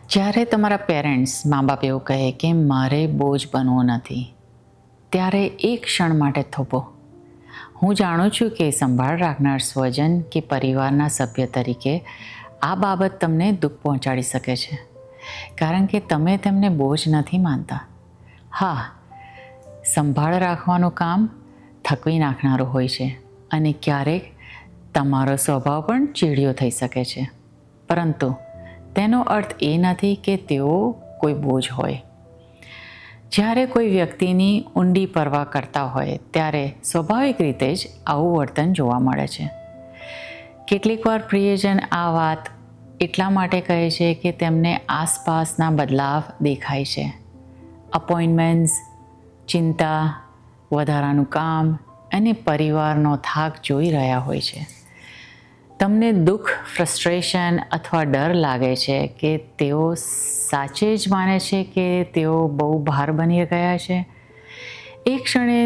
જ્યારે તમારા પેરેન્ટ્સ મા બાપ એવું કહે કે મારે બોજ બનવું નથી, ત્યારે એક ક્ષણ માટે થોભો. હું જાણું છું કે સંભાળ રાખનાર સ્વજન કે પરિવારના સભ્ય તરીકે આ બાબત તમને દુઃખ પહોંચાડી શકે છે, કારણ કે તમે તેમને બોજ નથી માનતા. હા, સંભાળ રાખવાનું કામ થકવી નાખનારું હોય છે અને ક્યારેક તમારો સ્વભાવ પણ ચીડિયો થઈ શકે છે, પરંતુ તેનો અર્થ એ નથી કે તેઓ કોઈ બોજ હોય. જ્યારે કોઈ વ્યક્તિની ઊંડી પરવા કરતા હોય ત્યારે સ્વાભાવિક રીતે જ આવું વર્તન જોવા મળે છે. કેટલીકવાર પ્રિયજન આ વાત એટલા માટે કહે છે કે તેમને આસપાસના બદલાવ દેખાય છે. અપોઇન્ટમેન્ટ્સ, ચિંતા, વધારાનું કામ અને પરિવારનો થાક જોઈ રહ્યા હોય છે. તમને દુઃખ, ફ્રસ્ટ્રેશન અથવા ડર લાગે છે કે તેઓ સાચે જ માને છે કે તેઓ બહુ ભાર બની ગયા છે. એક ક્ષણે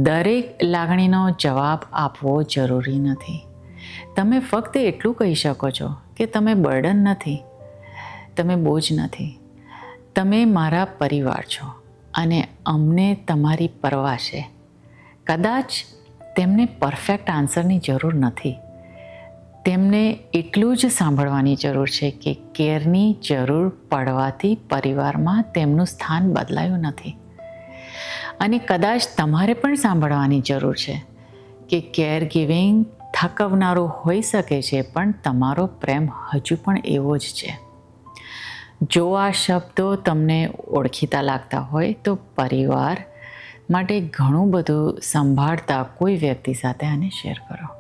દરેક લાગણીનો જવાબ આપવો જરૂરી નથી. તમે ફક્ત એટલું કહી શકો છો કે તમે બર્ડન નથી, તમે બોજ નથી. તમે મારા પરિવાર છો અને અમને તમારી પરવા છે. કદાચ તેમને પરફેક્ટ આન્સરની જરૂર નથી. તેમને એટલું જ સાંભળવાની જરૂર છે કે કેરની જરૂર પડવાથી પરિવારમાં તેમનું સ્થાન બદલાયું નથી. અને કદાચ તમારે પણ સાંભળવાની જરૂર છે કે કેર ગિવિંગ થકવનારું હોઈ શકે છે, પણ તમારો પ્રેમ હજુ પણ એવો જ છે. જો આ શબ્દો તમને ઓળખીતા લાગતા હોય તો પરિવાર માટે ઘણું બધું સંભાળતા કોઈ વ્યક્તિ સાથે આને શેર કરો.